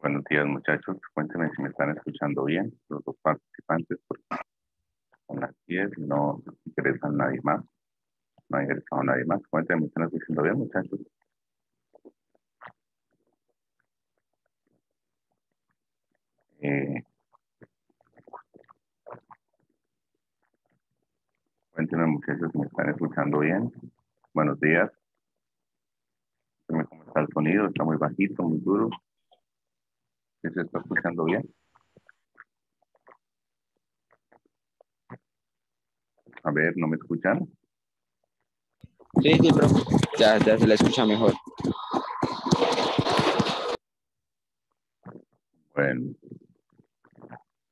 Buenos días, muchachos. Cuéntenme si me están escuchando bien, los dos participantes, porque son las 10 y no interesa a nadie más. No ha ingresado nadie más. Cuéntenme, ¿me están escuchando bien, muchachos? Eh, Cuéntenme, muchachos, si me están escuchando bien. Buenos días. Cuéntenme cómo está el sonido. Está muy bajito, muy duro. ¿Sí se está escuchando bien? A ver, ¿no me escuchan? Sí, sí, profe. Ya se la escucha mejor. Bueno,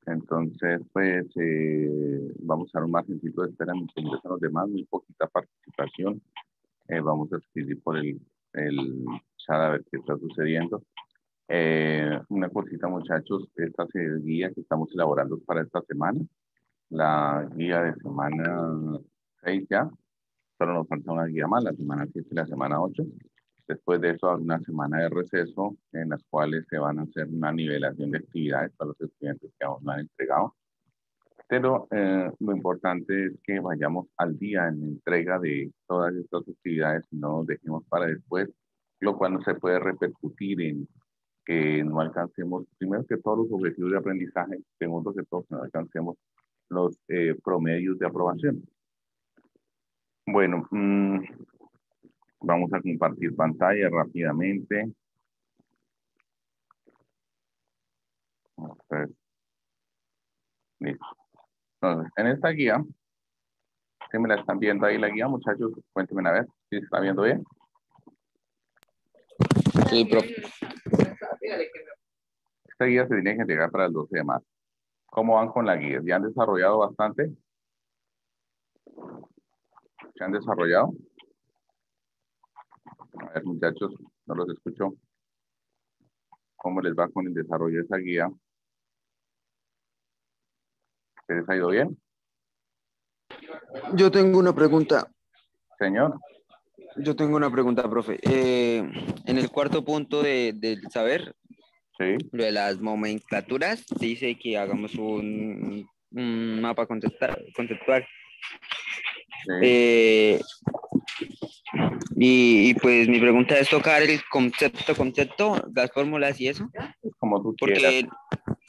entonces, pues, vamos a dar un margencito de espera mientras ingresan los demás. Muy poquita participación. Vamos a escribir por el chat a ver qué está sucediendo. Una cosita, muchachos, esta guía que estamos elaborando para esta semana, la guía de semana 6 ya, solo nos falta una guía más, la semana 7 y la semana 8. Después de eso, hay una semana de receso en las cuales se van a hacer una nivelación de actividades para los estudiantes que aún no han entregado. Pero lo importante es que vayamos al día en la entrega de todas estas actividades y no nos dejemos para después, lo cual no se puede repercutir en que no alcancemos, primero que todos los objetivos de aprendizaje, segundo que todos no alcancemos los promedios de aprobación. Bueno, vamos a compartir pantalla rápidamente. Entonces, listo. Entonces, en esta guía, ¿se me la están viendo ahí la guía, muchachos? Cuéntenme a ver si se está viendo bien. Sí, profe. Esta guía se tiene que entregar para el 12 de marzo. ¿Cómo van con la guía? ¿Ya han desarrollado bastante? ¿Se han desarrollado? A ver, muchachos, no los escucho. ¿Cómo les va con el desarrollo de esa guía? ¿Les ha ido bien? Yo tengo una pregunta. Señor. Yo tengo una pregunta, profe. En el cuarto punto del saber, Sí. lo de las nomenclaturas, dice que hagamos un mapa conceptual. Sí. Pues mi pregunta es tocar el concepto, las fórmulas y eso, Como tú quieras. porque,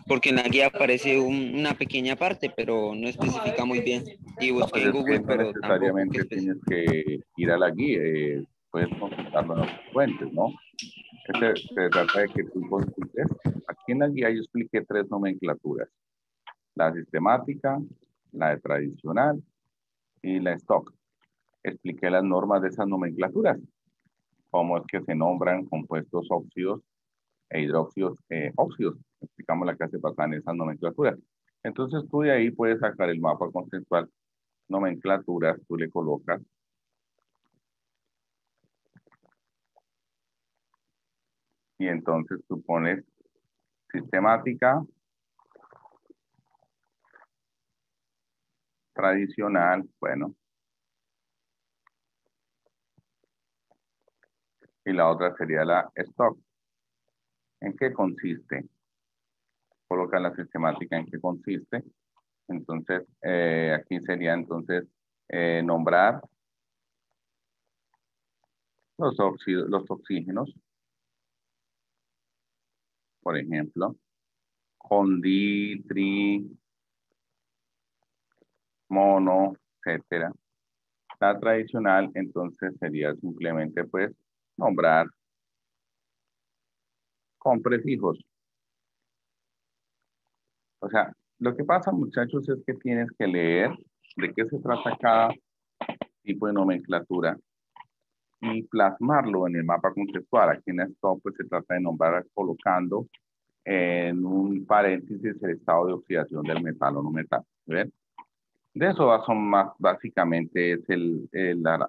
porque en la guía aparece una pequeña parte, pero no especifica muy bien. Y No, busqué pues en es que Google, no pero tampoco que necesariamente tienes que ir a la guía. Puedes consultarlo en otras fuentes, ¿no? Se trata de que tú consultes. Aquí en la guía yo expliqué 3 nomenclaturas. La sistemática, la de tradicional y la stock. Expliqué las normas de esas nomenclaturas. Cómo es que se nombran compuestos óxidos e hidróxidos óxidos. Explicamos la clase pasada en esas nomenclaturas. Entonces tú de ahí puedes sacar el mapa conceptual, nomenclaturas, tú le colocas y entonces tú pones sistemática, tradicional, bueno, y la otra sería la stock. ¿En qué consiste? Colocan la sistemática en qué consiste. Entonces, aquí sería entonces nombrar los óxidos, los oxígenos, por ejemplo, con di, tri, mono, etcétera. La tradicional, entonces, sería simplemente, pues, nombrar con prefijos. O sea, lo que pasa, muchachos, es que tienes que leer de qué se trata cada tipo de nomenclatura y plasmarlo en el mapa conceptual. Aquí en esto, pues, se trata de nombrar colocando en un paréntesis el estado de oxidación del metal o no metal. ¿Ven? De eso son más, básicamente, es el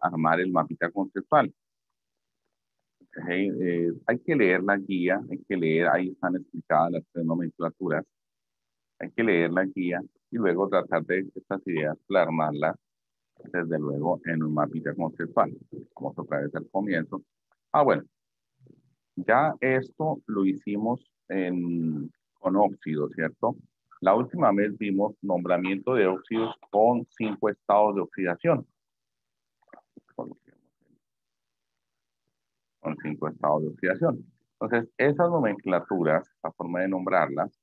armar el mapita conceptual. Hay que leer la guía, hay que leer, ahí están explicadas las 3 nomenclaturas, hay que leer la guía y luego tratar de estas ideas plasmarlas, desde luego, en un mapita conceptual. Vamos otra vez al comienzo. Bueno, ya esto lo hicimos con óxidos, ¿cierto? La última vez vimos nombramiento de óxidos con 5 estados de oxidación. Con 5 estados de oxidación. Entonces, esas nomenclaturas, la forma de nombrarlas,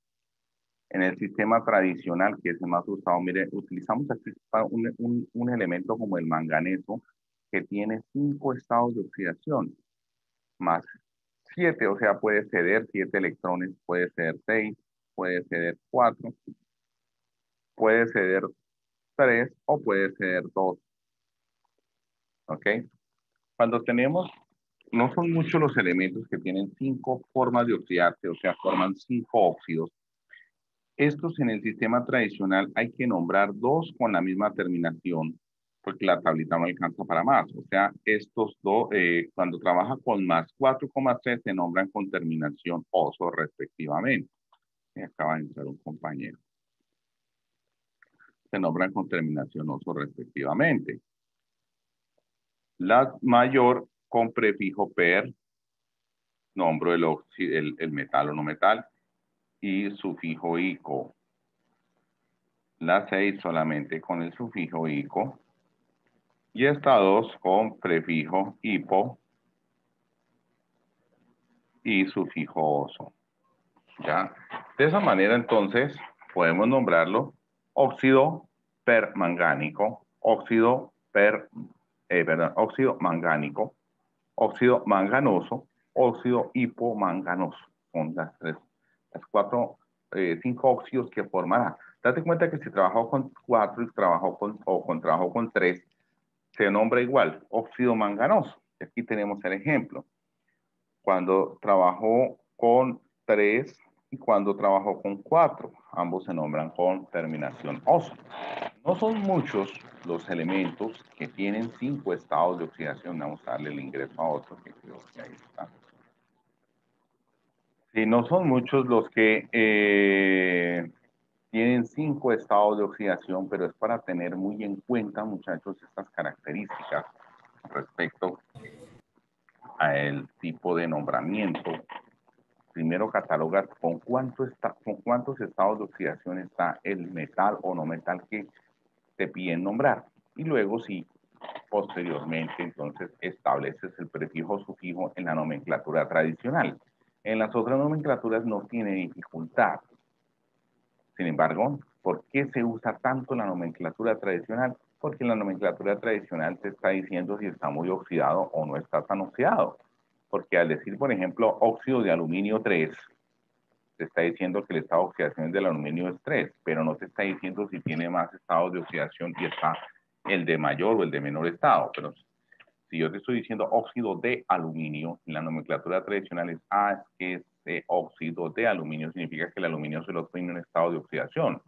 en el sistema tradicional, que es el más usado, mire, utilizamos aquí un elemento como el manganeso, que tiene 5 estados de oxidación, más 7, o sea, puede ceder 7 electrones, puede ceder 6, puede ceder 4, puede ceder 3 o puede ceder 2. ¿Ok? Cuando tenemos, no son muchos los elementos que tienen 5 formas de oxidarse, o sea, forman 5 óxidos. Estos en el sistema tradicional hay que nombrar 2 con la misma terminación, porque la tablita no alcanza para más. O sea, estos dos, cuando trabaja con más 4,3, se nombran con terminación oso respectivamente. Y acaba de entrar un compañero. Se nombran con terminación oso respectivamente. La mayor con prefijo per, nombro el metal o no metal, y sufijo ico. La 6 solamente con el sufijo ico. Y esta 2 con prefijo hipo y sufijo oso. ¿Ya? De esa manera, entonces, podemos nombrarlo óxido permangánico, óxido óxido mangánico, óxido manganoso, óxido hipomanganoso. Son las 5 óxidos que formará. Date cuenta que si trabajó con 4 y trabajó con 3, se nombra igual, óxido manganoso. Aquí tenemos el ejemplo. Cuando trabajó con 3 y cuando trabajó con 4, ambos se nombran con terminación oso. No son muchos los elementos que tienen 5 estados de oxidación. Vamos a darle el ingreso a otro, que creo que ahí está. Sí, no son muchos los que tienen 5 estados de oxidación, pero es para tener muy en cuenta, muchachos, estas características respecto al tipo de nombramiento. Primero catalogas con cuántos estados de oxidación está el metal o no metal que te piden nombrar. Y luego, si posteriormente, entonces estableces el prefijo o sufijo en la nomenclatura tradicional. En las otras nomenclaturas no tiene dificultad. Sin embargo, ¿por qué se usa tanto la nomenclatura tradicional? Porque la nomenclatura tradicional te está diciendo si está muy oxidado o no está tan oxidado. Porque al decir, por ejemplo, óxido de aluminio 3, te está diciendo que el estado de oxidación del aluminio es 3, pero no te está diciendo si tiene más estados de oxidación y está el de mayor o el de menor estado. Pero si yo te estoy diciendo óxido de aluminio, en la nomenclatura tradicional es que ese óxido de aluminio significa que el aluminio se lo tiene en estado de oxidación.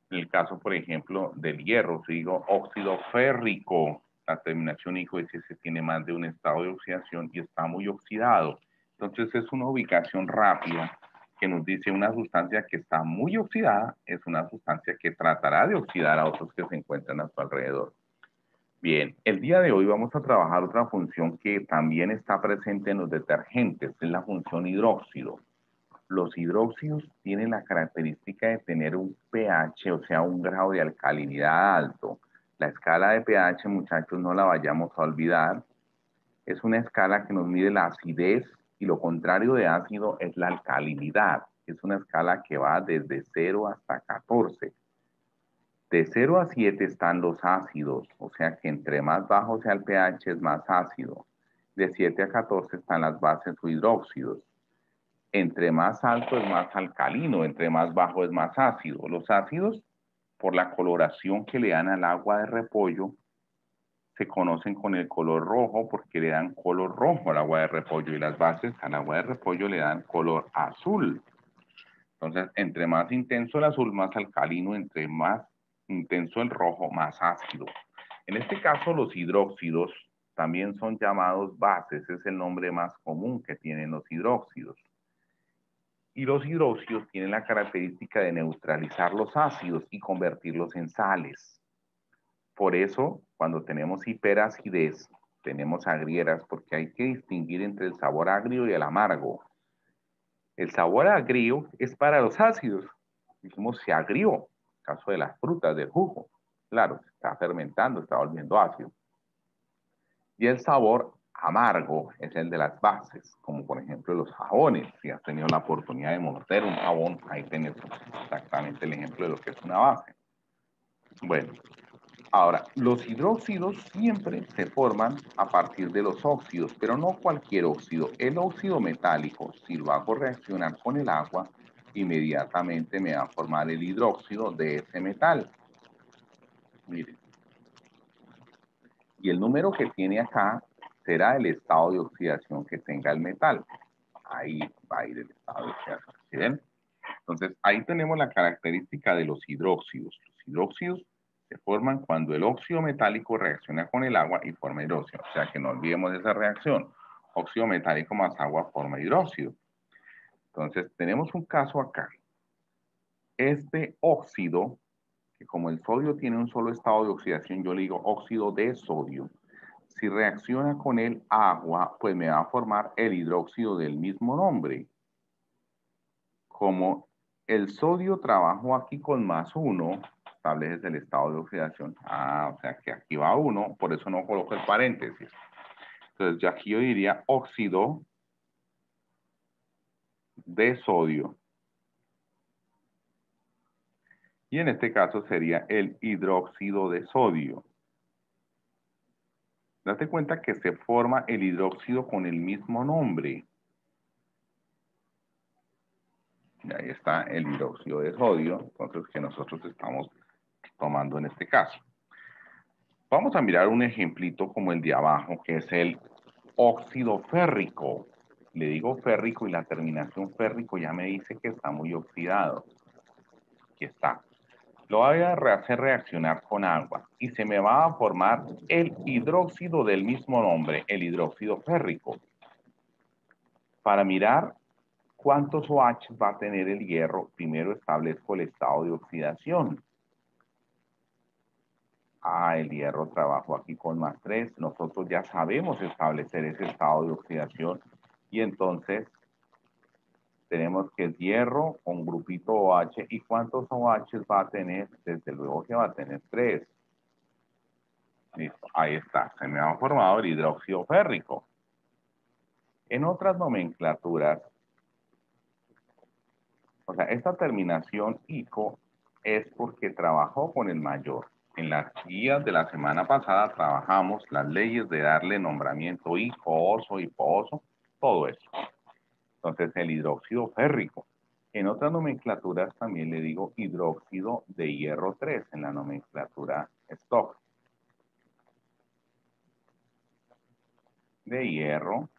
En el caso, por ejemplo, del hierro, si digo óxido férrico, la terminación ico es que se tiene más de un estado de oxidación y está muy oxidado. Entonces es una ubicación rápida que nos dice una sustancia que está muy oxidada, es una sustancia que tratará de oxidar a otros que se encuentran a su alrededor. Bien, el día de hoy vamos a trabajar otra función que también está presente en los detergentes, es la función hidróxido. Los hidróxidos tienen la característica de tener un pH, o sea, un grado de alcalinidad alto. La escala de pH, muchachos, no la vayamos a olvidar. Es una escala que nos mide la acidez y lo contrario de ácido es la alcalinidad. Es una escala que va desde 0 hasta 14. De 0 a 7 están los ácidos, o sea que entre más bajo sea el pH es más ácido. De 7 a 14 están las bases o hidróxidos. Entre más alto es más alcalino, entre más bajo es más ácido. Los ácidos, por la coloración que le dan al agua de repollo, se conocen con el color rojo porque le dan color rojo al agua de repollo y las bases al agua de repollo le dan color azul. Entonces, entre más intenso el azul, más alcalino, entre más intenso el rojo, más ácido. En este caso, los hidróxidos también son llamados bases, es el nombre más común que tienen los hidróxidos. Y los hidróxidos tienen la característica de neutralizar los ácidos y convertirlos en sales. Por eso, cuando tenemos hiperacidez, tenemos agrieras, porque hay que distinguir entre el sabor agrio y el amargo. El sabor agrio es para los ácidos. Dijimos se agrió, en el caso de las frutas, del jugo. Claro, se está fermentando, está volviendo ácido. Y el sabor amargo es el de las bases, como por ejemplo los jabones. Si has tenido la oportunidad de morder un jabón, ahí tienes exactamente el ejemplo de lo que es una base. Bueno, ahora, los hidróxidos siempre se forman a partir de los óxidos, pero no cualquier óxido. El óxido metálico, si lo hago reaccionar con el agua, inmediatamente me va a formar el hidróxido de ese metal. Miren. Y el número que tiene acá será el estado de oxidación que tenga el metal. Ahí va a ir el estado de oxidación. ¿Sí ven? Entonces, ahí tenemos la característica de los hidróxidos. Los hidróxidos se forman cuando el óxido metálico reacciona con el agua y forma hidróxido. O sea que no olvidemos esa reacción. Óxido metálico más agua forma hidróxido. Entonces, tenemos un caso acá. Este óxido, que como el sodio tiene un solo estado de oxidación, yo le digo óxido de sodio. Si reacciona con el agua, pues me va a formar el hidróxido del mismo nombre. Como el sodio trabajó aquí con +1, estableces el estado de oxidación. O sea que aquí va 1, por eso no coloco el paréntesis. Entonces, ya aquí yo diría óxido de sodio. Y en este caso sería el hidróxido de sodio. Date cuenta que se forma el hidróxido con el mismo nombre. Y ahí está el hidróxido de sodio, entonces que nosotros estamos tomando en este caso. Vamos a mirar un ejemplito como el de abajo, que es el óxido férrico. Le digo férrico y la terminación férrico ya me dice que está muy oxidado. Aquí está. Lo voy a hacer reaccionar con agua y se me va a formar el hidróxido del mismo nombre, el hidróxido férrico. Para mirar cuántos OH va a tener el hierro, primero establezco el estado de oxidación. El hierro trabajó aquí con +3. Nosotros ya sabemos establecer ese estado de oxidación y entonces tenemos que es hierro con grupito OH. ¿Y cuántos OH va a tener? Desde luego que va a tener 3. Listo, ahí está. Se me ha formado el hidróxido férrico. En otras nomenclaturas, o sea, esta terminación ICO es porque trabajó con el mayor. En las guías de la semana pasada trabajamos las leyes de darle nombramiento ICO-OSO, hipo-OSO, todo eso. Entonces, el hidróxido férrico. En otras nomenclaturas también le digo hidróxido de hierro 3 en la nomenclatura Stock. De hierro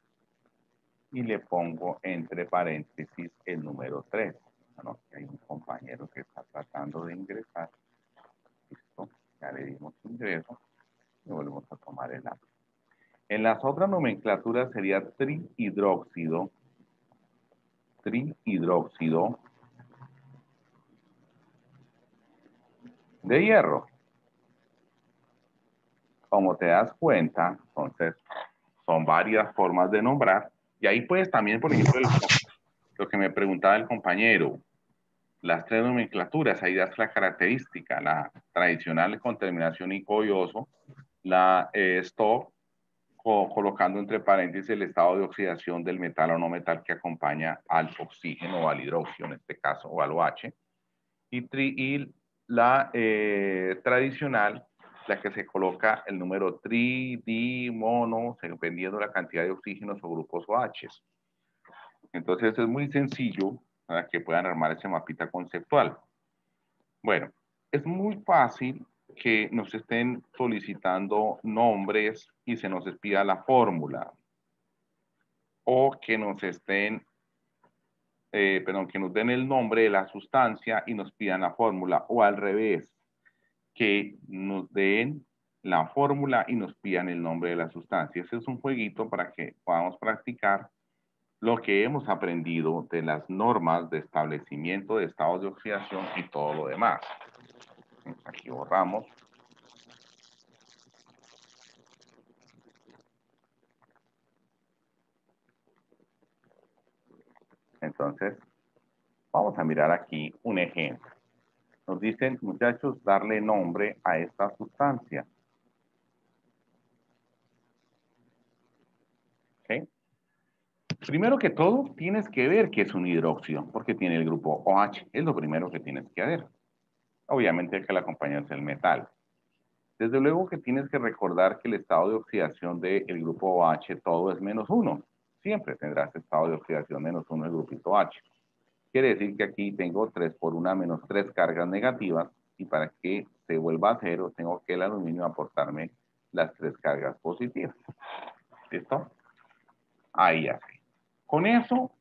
y le pongo entre paréntesis el número 3. Bueno, hay un compañero que está tratando de ingresar. Listo, ya le dimos ingreso y volvemos a tomar el lápiz. En las otras nomenclaturas sería trihidróxido de hierro. Como te das cuenta, entonces son varias formas de nombrar. Y ahí puedes también, por ejemplo, lo que me preguntaba el compañero, las 3 nomenclaturas, ahí das la característica, la tradicional con terminación ico-oso, la stock, colocando entre paréntesis el estado de oxidación del metal o no metal que acompaña al oxígeno o al hidróxido, en este caso, o al OH, y la tradicional, la que se coloca el número tri, di, mono, dependiendo de la cantidad de oxígenos o grupos OH. Entonces es muy sencillo para que puedan armar ese mapita conceptual. Bueno, es muy fácil que nos estén solicitando nombres y se nos pida la fórmula. O que nos estén, que nos den el nombre de la sustancia y nos pidan la fórmula. O al revés, que nos den la fórmula y nos pidan el nombre de la sustancia. Ese es un jueguito para que podamos practicar lo que hemos aprendido de las normas de establecimiento de estados de oxidación y todo lo demás. Aquí borramos. Entonces, Entonces, vamos a mirar aquí un ejemplo. Nos dicen, muchachos, darle nombre a esta sustancia. ¿Ok? Primero que todo, tienes que ver que es un hidróxido, porque tiene el grupo OH. Es lo primero que tienes que ver. Obviamente que la acompaña es el metal. Desde luego que tienes que recordar que el estado de oxidación del grupo OH todo es -1. Siempre tendrás estado de oxidación -1 del grupito OH. Quiere decir que aquí tengo 3 por 1 menos 3 cargas negativas y para que se vuelva a cero tengo que el aluminio aportarme las 3 cargas positivas. ¿Listo? Ahí ya sé. Con eso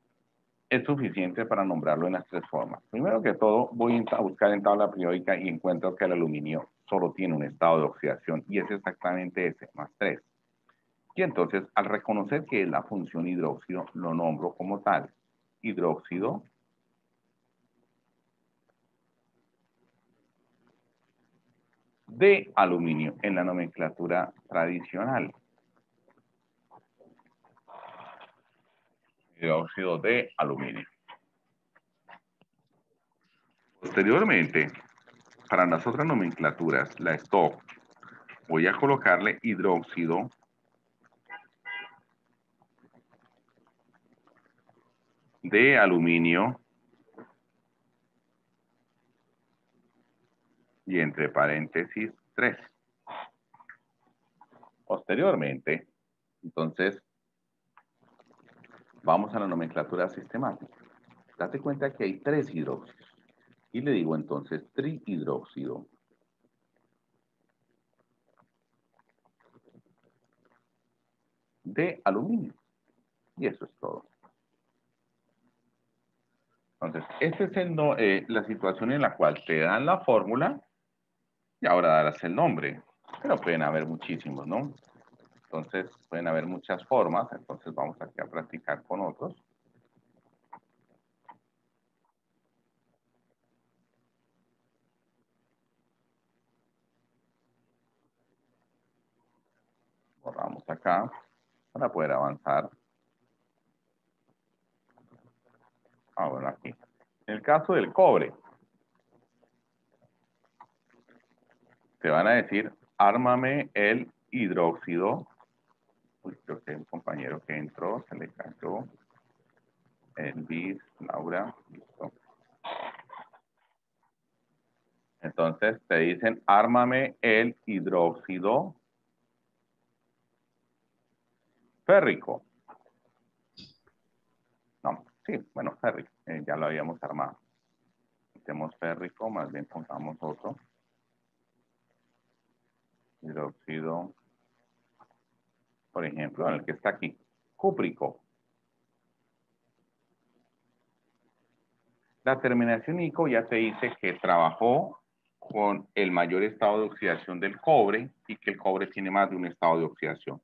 es suficiente para nombrarlo en las 3 formas. Primero que todo, voy a buscar en tabla periódica y encuentro que el aluminio solo tiene un estado de oxidación y es exactamente ese, +3. Y entonces, al reconocer que es la función hidróxido, lo nombro como tal. Hidróxido de aluminio en la nomenclatura tradicional. Hidróxido de aluminio. Posteriormente, para las otras nomenclaturas, la stock, voy a colocarle hidróxido de aluminio y entre paréntesis 3. Posteriormente, entonces, vamos a la nomenclatura sistemática. Date cuenta que hay 3 hidróxidos. Y le digo entonces trihidróxido de aluminio. Y eso es todo. Entonces, esta es la situación en la cual te dan la fórmula y ahora darás el nombre. Pero pueden haber muchísimos, ¿no? Entonces, pueden haber muchas formas. Entonces, vamos aquí a practicar con otros. Borramos acá para poder avanzar. Bueno, aquí. En el caso del cobre, te van a decir, ármame el hidróxido. Uy, creo que hay un compañero que entró, se le cayó. Elvis, Laura, listo. Entonces te dicen, ármame el hidróxido férrico. No, sí, bueno, férrico, ya lo habíamos armado. Metemos férrico, más bien pongamos otro. Hidróxido, por ejemplo, el que está aquí, cúprico. La terminación ICO ya te dice que trabajó con el mayor estado de oxidación del cobre y que el cobre tiene más de un estado de oxidación.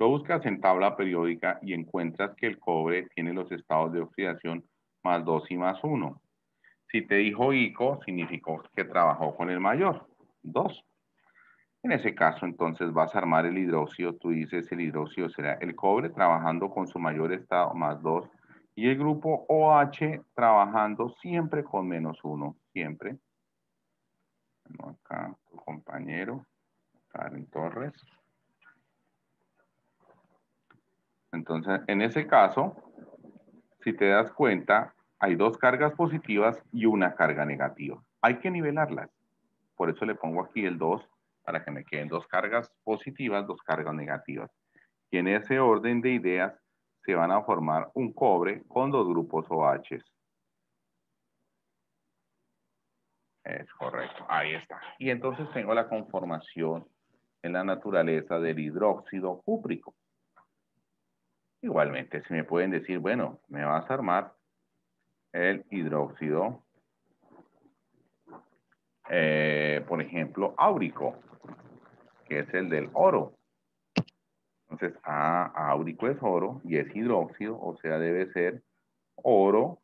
Lo buscas en tabla periódica y encuentras que el cobre tiene los estados de oxidación +2 y +1. Si te dijo ICO, significó que trabajó con el mayor, 2. En ese caso, entonces vas a armar el hidróxido. Tú dices el hidróxido será el cobre trabajando con su mayor estado +2 y el grupo OH trabajando siempre con -1, siempre. Bueno, acá tu compañero, Karen Torres. Entonces, en ese caso, si te das cuenta, hay 2 cargas positivas y una carga negativa. Hay que nivelarlas. Por eso le pongo aquí el 2 para que me queden 2 cargas positivas, 2 cargas negativas. Y en ese orden de ideas se van a formar un cobre con 2 grupos OH. Es correcto, ahí está. Y entonces tengo la conformación en la naturaleza del hidróxido cúprico. Igualmente, si me pueden decir, bueno, me vas a armar el hidróxido, por ejemplo, áurico, que es el del oro. Entonces, áurico es oro y es hidróxido, o sea, debe ser oro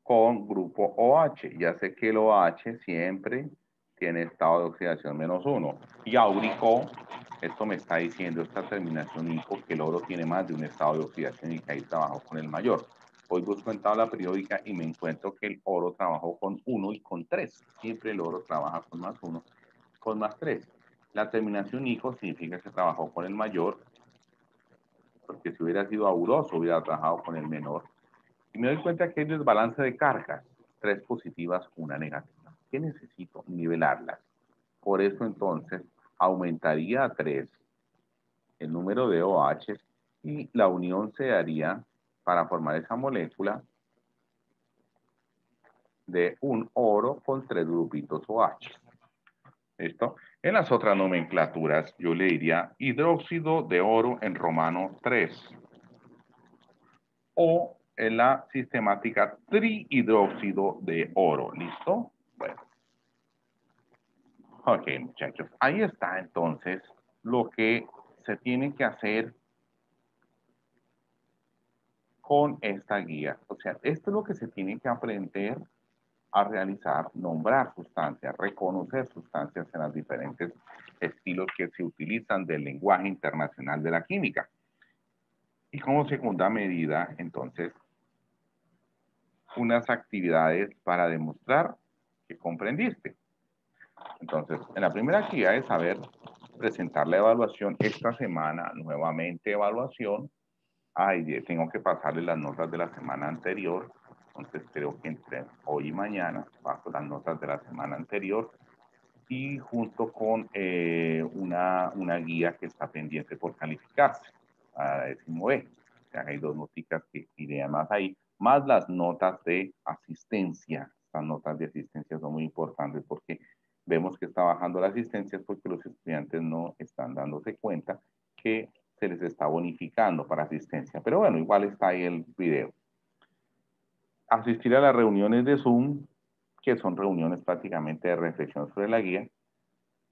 con grupo OH. Ya sé que el OH siempre tiene estado de oxidación -1. Y áurico, esto me está diciendo esta terminación ICO, que el oro tiene más de un estado de oxidación y que ahí trabajo con el mayor. Hoy busco en tabla periódica y me encuentro que el oro trabajó con 1 y con 3. Siempre el oro trabaja con más 1, con más 3. La terminación ICO significa que trabajó con el mayor, porque si hubiera sido auroso hubiera trabajado con el menor. Y me doy cuenta que hay desbalance de cargas, 3 positivas, 1 negativa. ¿Qué necesito? Nivelarlas. Por eso entonces aumentaría a 3 el número de OH y la unión se daría para formar esa molécula de un oro con 3 grupitos OH. ¿Listo? En las otras nomenclaturas yo le diría hidróxido de oro en romano 3. O en la sistemática trihidróxido de oro. ¿Listo? Bueno. Ok, muchachos. Ahí está entonces lo que se tiene que hacer con esta guía. O sea, esto es lo que se tiene que aprender a realizar, nombrar sustancias, reconocer sustancias en los diferentes estilos que se utilizan del lenguaje internacional de la química. Y como segunda medida, entonces, unas actividades para demostrar que comprendiste. Entonces, en la primera actividad es saber presentar la evaluación. Esta semana, nuevamente evaluación. Ay, tengo que pasarle las notas de la semana anterior. Entonces, creo que entre hoy y mañana paso las notas de la semana anterior y junto con una guía que está pendiente por calificarse a 10º. O sea, hay 2 noticas que irían más ahí, más las notas de asistencia. Estas notas de asistencia son muy importantes porque vemos que está bajando la asistencia porque los estudiantes no están dándose cuenta que se les está bonificando para asistencia. Pero bueno, igual está ahí el video. Asistir a las reuniones de Zoom, que son reuniones prácticamente de reflexión sobre la guía,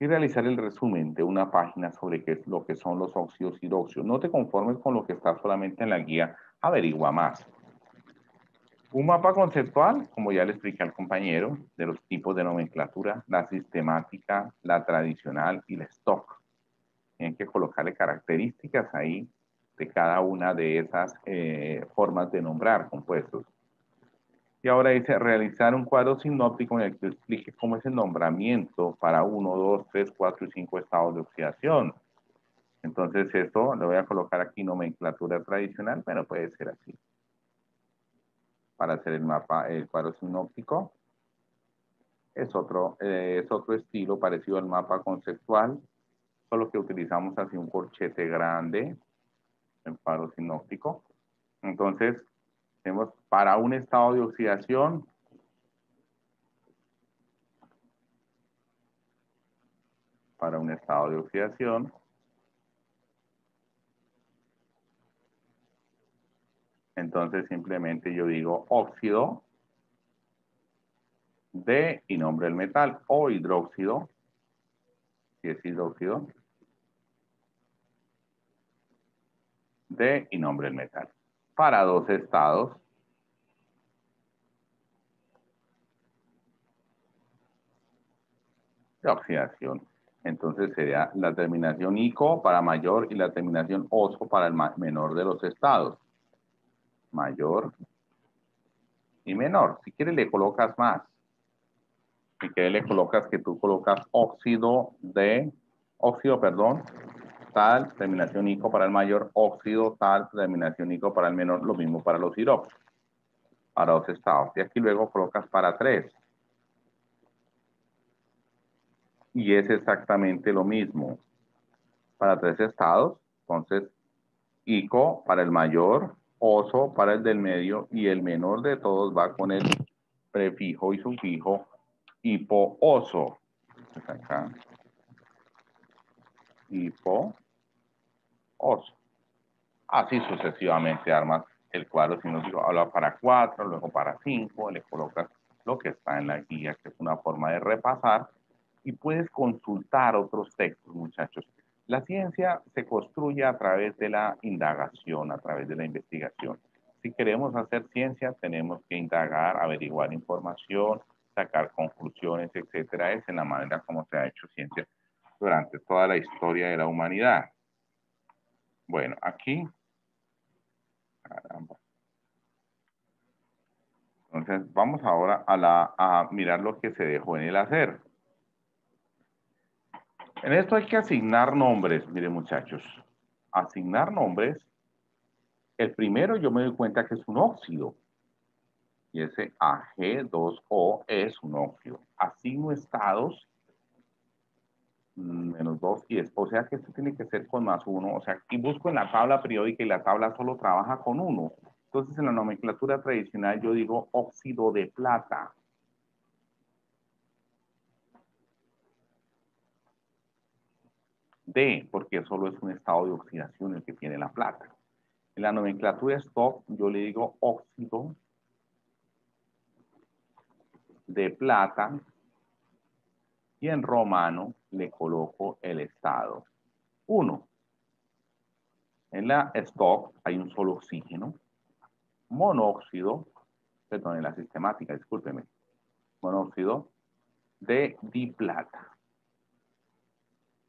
y realizar el resumen de una página sobre qué es lo que son los óxidos hidróxidos. No te conformes con lo que está solamente en la guía, averigua más. Un mapa conceptual, como ya le expliqué al compañero, de los tipos de nomenclatura, la sistemática, la tradicional y la stock. Tienen que colocarle características ahí de cada una de esas formas de nombrar compuestos. Y ahora dice realizar un cuadro sinóptico en el que explique cómo es el nombramiento para 1, 2, 3, 4 y 5 estados de oxidación. Entonces esto lo voy a colocar aquí nomenclatura tradicional, pero puede ser así. Para hacer el mapa, el cuadro sinóptico. Es otro estilo parecido al mapa conceptual, solo que utilizamos así un corchete grande, el cuadro sinóptico. Entonces, tenemos para un estado de oxidación, entonces simplemente yo digo óxido de y nombre del metal, o hidróxido, si es hidróxido, de y nombre del metal. Para 2 estados, de oxidación. Entonces sería la terminación ICO para mayor y la terminación OSO para el menor de los estados. Mayor y menor. Si quieres le colocas más. Si quieres le colocas que tú colocas óxido, tal, terminación ICO para el mayor, óxido, tal, terminación ICO para el menor, lo mismo para los siropos. Para 2 estados. Y aquí luego colocas para 3. Y es exactamente lo mismo. Para 3 estados, entonces, ICO para el mayor, OSO para el del medio, y el menor de todos va con el prefijo y sufijo hipo-oso. Pues acá. Hipo-oso. Así sucesivamente armas el cuadro sinóptico. Habla para 4, luego para 5, le colocas lo que está en la guía, que es una forma de repasar, y puedes consultar otros textos, muchachos. La ciencia se construye a través de la indagación, a través de la investigación. Si queremos hacer ciencia, tenemos que indagar, averiguar información, sacar conclusiones, etcétera. Es en la manera como se ha hecho ciencia durante toda la historia de la humanidad. Bueno, aquí, caramba. Entonces, vamos ahora a mirar lo que se dejó en el hacer. En esto hay que asignar nombres, miren muchachos. Asignar nombres. El primero yo me doy cuenta que es un óxido. Y ese Ag2O es un óxido. Asigno estados, -2 y es. O sea que esto tiene que ser con +1. O sea, y busco en la tabla periódica y la tabla solo trabaja con 1. Entonces, en la nomenclatura tradicional yo digo óxido de plata. D, porque solo es un estado de oxidación el que tiene la plata. En la nomenclatura stock yo le digo óxido de plata y en romano le coloco el estado 1. En la stock hay un solo oxígeno, monóxido, perdón, en la sistemática, discúlpeme, monóxido de diplata.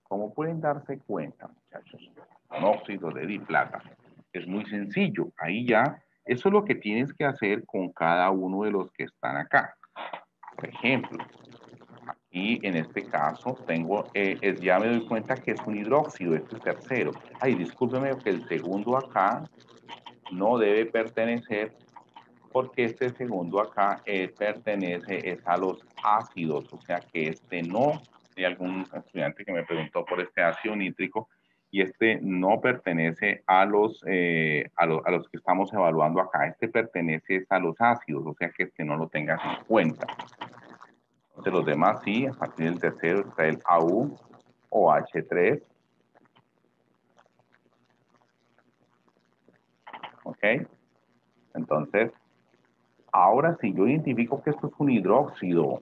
Como pueden darse cuenta, muchachos, monóxido de diplata. Es muy sencillo. Ahí ya, eso es lo que tienes que hacer con cada uno de los que están acá. Por ejemplo, aquí en este caso tengo, ya me doy cuenta que es un hidróxido, este es tercero. Ay, discúlpeme que el segundo acá no debe pertenecer porque este segundo acá pertenece a los ácidos, o sea que este no, hay algún estudiante que me preguntó por este ácido nítrico, y este no pertenece a los que estamos evaluando acá, este pertenece a los ácidos, o sea que este no lo tengas en cuenta. De los demás sí, a partir del tercero está el AU o H3, ¿ok? Entonces, ahora si yo identifico que esto es un hidróxido,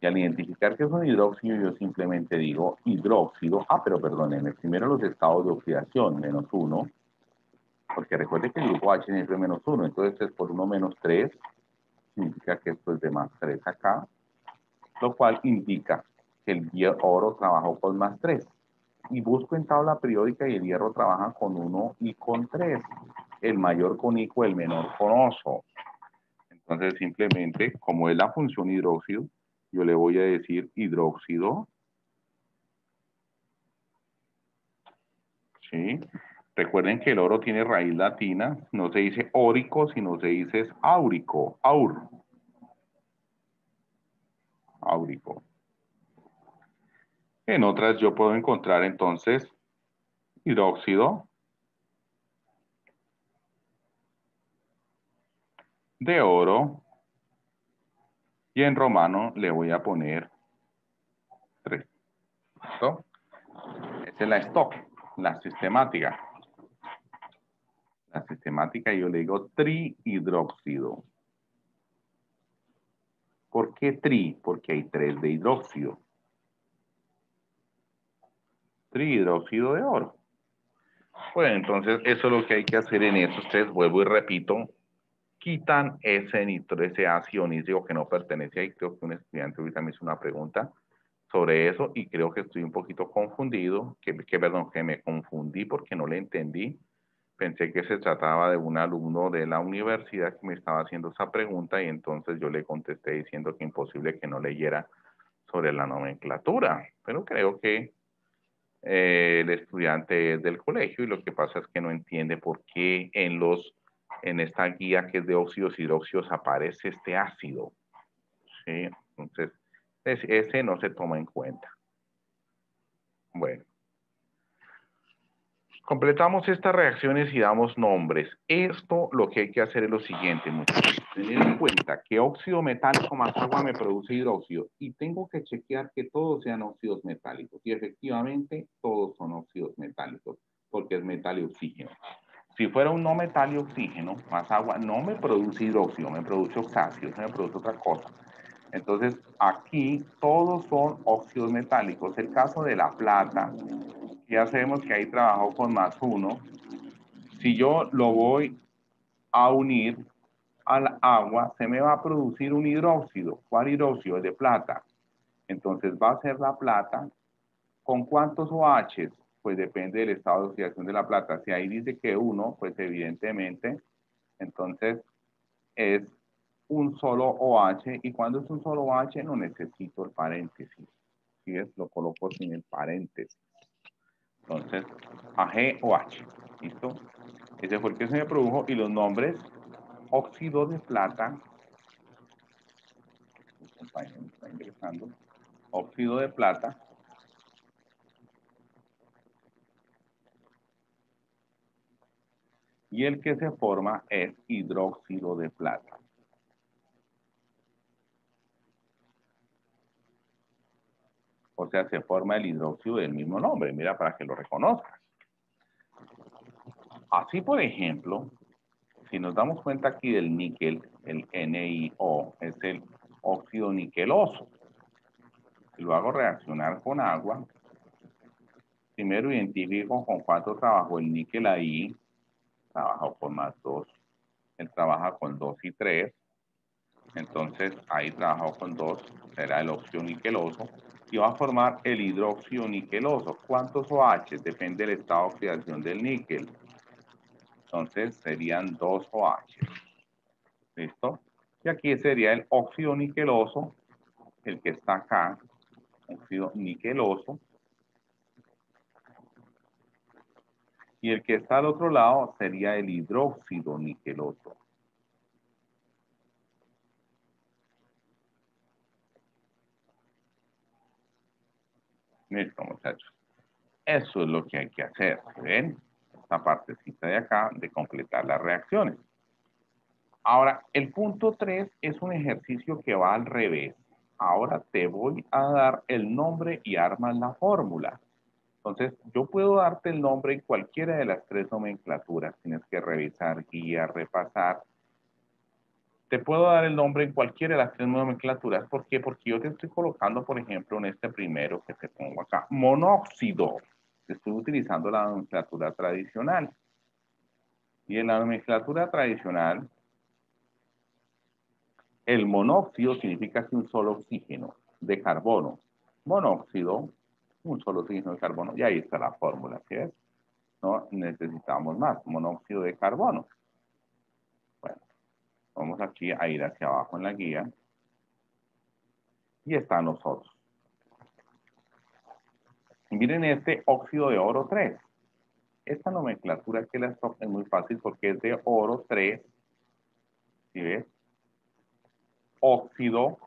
y al identificar que es un hidróxido, yo simplemente digo hidróxido. Pero perdónenme, primero los estados de oxidación, -1, porque recuerde que el grupo H siempre es -1, entonces es por 1 -3, significa que esto es de +3 acá, lo cual indica que el oro trabajó con +3. Y busco en tabla periódica y el hierro trabaja con 1 y con 3, el mayor con ico, el menor con oso. Entonces simplemente, como es la función hidróxido, yo le voy a decir hidróxido, ¿sí? Recuerden que el oro tiene raíz latina, no se dice órico, sino se dice áurico, áurico. En otras yo puedo encontrar entonces hidróxido de oro y en romano le voy a poner 3. ¿Listo? Esta es la stock, la sistemática. La sistemática yo le digo trihidróxido. ¿Por qué tri? Porque hay 3 de hidróxido. Trihidróxido de oro. Bueno, entonces eso es lo que hay que hacer en estos 3. Vuelvo y repito. Quitan ese nitro, ese ácido nítrico que no pertenece ahí. Creo que un estudiante ahorita me hizo una pregunta sobre eso y creo que estoy un poquito confundido, perdón, que me confundí porque no le entendí. Pensé que se trataba de un alumno de la universidad que me estaba haciendo esa pregunta y entonces yo le contesté diciendo que imposible que no leyera sobre la nomenclatura, pero creo que el estudiante es del colegio y lo que pasa es que no entiende por qué en esta guía que es de óxidos y hidróxidos aparece este ácido, ¿sí? Entonces, ese no se toma en cuenta. Bueno. Completamos estas reacciones y damos nombres. Esto lo que hay que hacer es lo siguiente, muchachos. Tener en cuenta que óxido metálico más agua me produce hidróxido y tengo que chequear que todos sean óxidos metálicos. Y efectivamente todos son óxidos metálicos porque es metal y oxígeno. Si fuera un no metal y oxígeno más agua, no me produce hidróxido, me produce oxácido, me produce otra cosa. Entonces, aquí todos son óxidos metálicos. El caso de la plata, ya sabemos que ahí trabajó con +1. Si yo lo voy a unir al agua, se me va a producir un hidróxido. ¿Cuál hidróxido? Es de plata. Entonces va a ser la plata. ¿Con cuántos OH? Pues depende del estado de oxidación de la plata. Si ahí dice que 1, pues evidentemente, entonces es un solo OH, y cuando es un solo OH no necesito el paréntesis. Si ves, lo coloco sin el paréntesis. Entonces, AgOH. ¿Listo? Ese fue el que se me produjo, y los nombres: óxido de plata, está ingresando, óxido de plata, y el que se forma es hidróxido de plata. O sea, se forma el hidróxido del mismo nombre, mira, para que lo reconozcas. Así, por ejemplo, si nos damos cuenta aquí del níquel, el NiO es el óxido niqueloso. Si lo hago reaccionar con agua, primero identifico con cuánto trabajó el níquel ahí. Trabajó con +2. Él trabaja con 2 y 3. Entonces, ahí trabajó con 2. Será el óxido niqueloso. Y va a formar el hidróxido niqueloso. ¿Cuántos OH? Depende del estado de oxidación del níquel. Entonces, serían 2 OH. ¿Listo? Y aquí sería el óxido niqueloso, el que está acá. Óxido niqueloso. Y el que está al otro lado sería el hidróxido niqueloso. Listo, muchachos. Eso es lo que hay que hacer. ¿Ven? Esta partecita de acá de completar las reacciones. Ahora, el punto 3 es un ejercicio que va al revés. Ahora te voy a dar el nombre y armas la fórmula. Entonces, yo puedo darte el nombre en cualquiera de las 3 nomenclaturas. Tienes que revisar, guiar, repasar. Te puedo dar el nombre en cualquiera de las 3 nomenclaturas. ¿Por qué? Porque yo te estoy colocando, por ejemplo, en este primero que te pongo acá, monóxido. Estoy utilizando la nomenclatura tradicional. Y en la nomenclatura tradicional, el monóxido significa que un solo oxígeno de carbono. Monóxido, un solo oxígeno de carbono. Y ahí está la fórmula, ¿sí ves? No necesitamos más, monóxido de carbono. Bueno, vamos aquí a ir hacia abajo en la guía. Y están los otros. Miren este óxido de oro 3. Esta nomenclatura que la es muy fácil porque es de oro 3. ¿Sí ves? Óxido.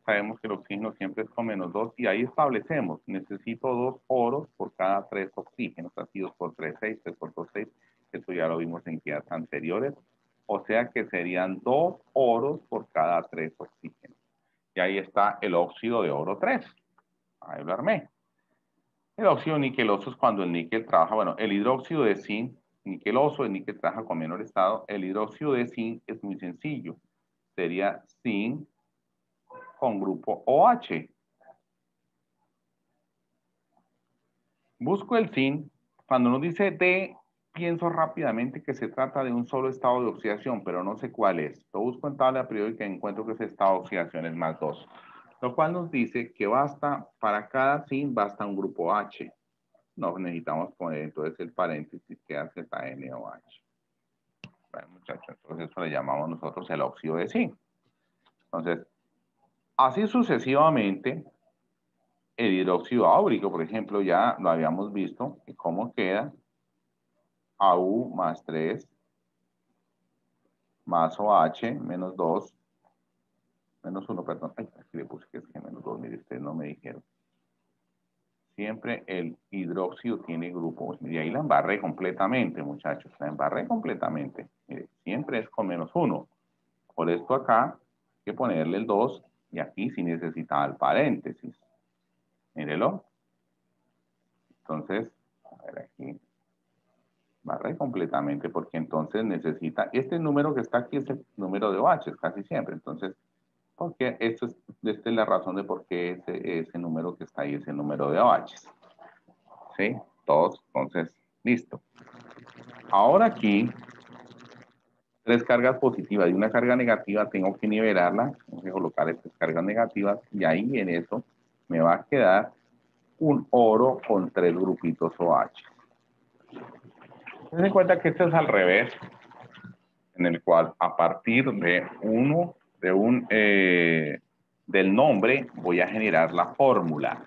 Sabemos que el oxígeno siempre es con -2 y ahí establecemos, necesito 2 oros por cada 3 oxígenos, así 2 por 3, 6, 3 por 2, 6, esto ya lo vimos en guías anteriores, o sea que serían 2 oros por cada 3 oxígenos. Y ahí está el óxido de oro 3, ahí lo armé. El óxido niqueloso es cuando el níquel trabaja, bueno, el hidróxido de zinc, niqueloso, el níquel trabaja con menor estado, el hidróxido de zinc es muy sencillo, sería zinc con grupo OH. Busco el zinc. Cuando nos dice D, pienso rápidamente que se trata de un solo estado de oxidación, pero no sé cuál es. Lo busco en tabla periódica y encuentro que ese estado de oxidación es +2. Lo cual nos dice que basta, para cada zinc basta un grupo H. No necesitamos poner entonces el paréntesis que hace ZNOH. Bueno, muchachos, entonces eso le llamamos nosotros el óxido de zinc. Entonces, así sucesivamente, el hidróxido áurico, por ejemplo, ya lo habíamos visto. ¿Y cómo queda? AU más 3 más OH menos 2 menos 1, perdón. Ay, aquí le puse que es que menos 2, mire, ustedes no me dijeron. Siempre el hidróxido tiene grupo. Y ahí la embarré completamente, muchachos. La embarré completamente. Mire, siempre es con -1. Por esto acá hay que ponerle el 2 y aquí sí necesitaba el paréntesis. Mírelo. Entonces, a ver aquí. Barré completamente porque entonces necesita, este número que está aquí es el número de OH casi siempre, entonces, porque esta es la razón de por qué ese número que está ahí es el número de OH. ¿Sí? Todos, entonces, listo. Ahora aquí, 3 cargas positivas y una carga negativa, tengo que nivelarla, tengo que colocar estas cargas negativas y ahí en eso me va a quedar un oro con 3 grupitos OH. Ten en cuenta que esto es al revés, en el cual a partir de 1 del nombre voy a generar la fórmula.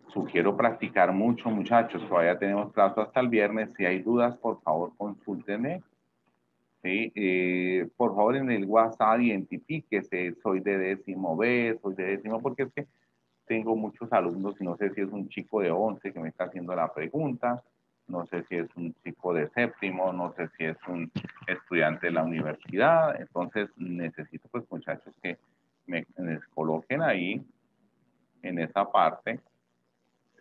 Sugiero practicar mucho, muchachos. Todavía tenemos plazo hasta el viernes. Si hay dudas, por favor, consúltenme. ¿Sí? Por favor, en el WhatsApp identifíquese. Soy de décimo B, soy de décimo, porque es que tengo muchos alumnos y no sé si es un chico de 11 que me está haciendo la pregunta. No sé si es un chico de séptimo, no sé si es un estudiante de la universidad. Entonces, necesito, pues, muchachos, que me coloquen ahí, en esa parte,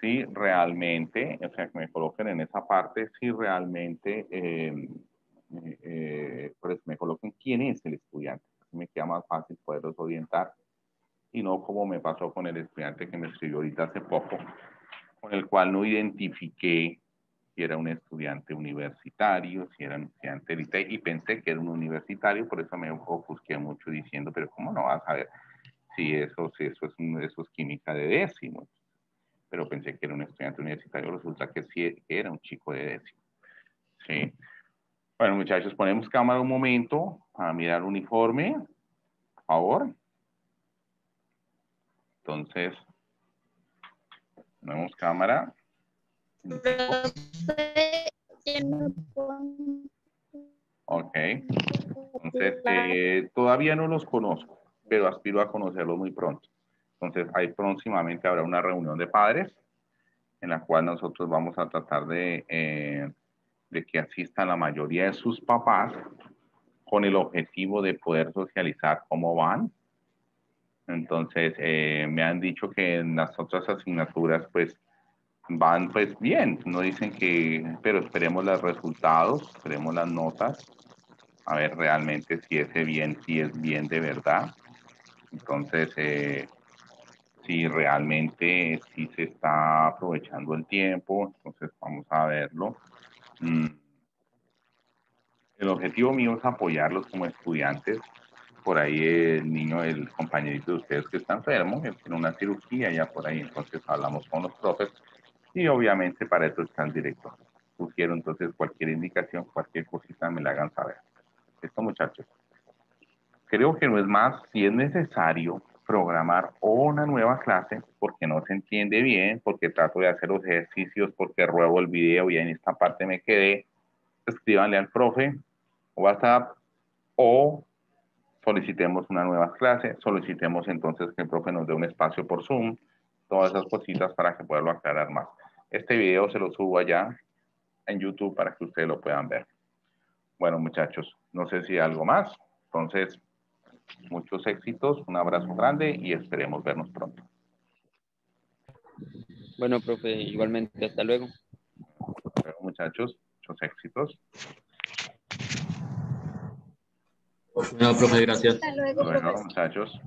si realmente, o sea, que me coloquen en esa parte, si realmente, pues me coloquen quién es el estudiante. Así me queda más fácil poderlos orientar y no como me pasó con el estudiante que me escribió ahorita hace poco, con el cual no identifiqué si era un estudiante universitario, si era un estudiante élite, y pensé que era un universitario, por eso me ofusqué mucho diciendo, pero ¿cómo no vas a ver si eso es química de décimo? Pero pensé que era un estudiante universitario, resulta que sí que era un chico de décimo. Sí. Bueno, muchachos, ponemos cámara un momento para mirar uniforme, por favor. Entonces, ponemos cámara. Ok. Entonces, todavía no los conozco, pero aspiro a conocerlos muy pronto. Entonces, ahí próximamente habrá una reunión de padres en la cual nosotros vamos a tratar de que asistan la mayoría de sus papás con el objetivo de poder socializar cómo van. Entonces, me han dicho que en las otras asignaturas, pues, van pues bien. No dicen que, pero esperemos los resultados, esperemos las notas, a ver realmente si ese bien, si es bien de verdad. Entonces, si realmente si se está aprovechando el tiempo, entonces vamos a verlo. El objetivo mío es apoyarlos como estudiantes. Por ahí el niño, el compañerito de ustedes que está enfermo, él tiene una cirugía ya por ahí, entonces hablamos con los profes y obviamente para eso está el director. Sugiero entonces cualquier indicación, cualquier cosita me la hagan saber. Esto, muchachos. Creo que no es más, si es necesario programar una nueva clase porque no se entiende bien, porque trato de hacer los ejercicios, porque ruego el video y en esta parte me quedé, escríbanle al profe o WhatsApp o solicitemos una nueva clase, solicitemos entonces que el profe nos dé un espacio por Zoom, todas esas cositas para que puedan aclarar más. Este video se lo subo allá en YouTube para que ustedes lo puedan ver. Bueno, muchachos, no sé si hay algo más. Entonces, muchos éxitos, un abrazo grande y esperemos vernos pronto. Bueno, profe, igualmente, hasta luego. Bueno, muchachos, muchos éxitos. Bueno, profe, gracias. Hasta luego, Bueno, profesor. muchachos.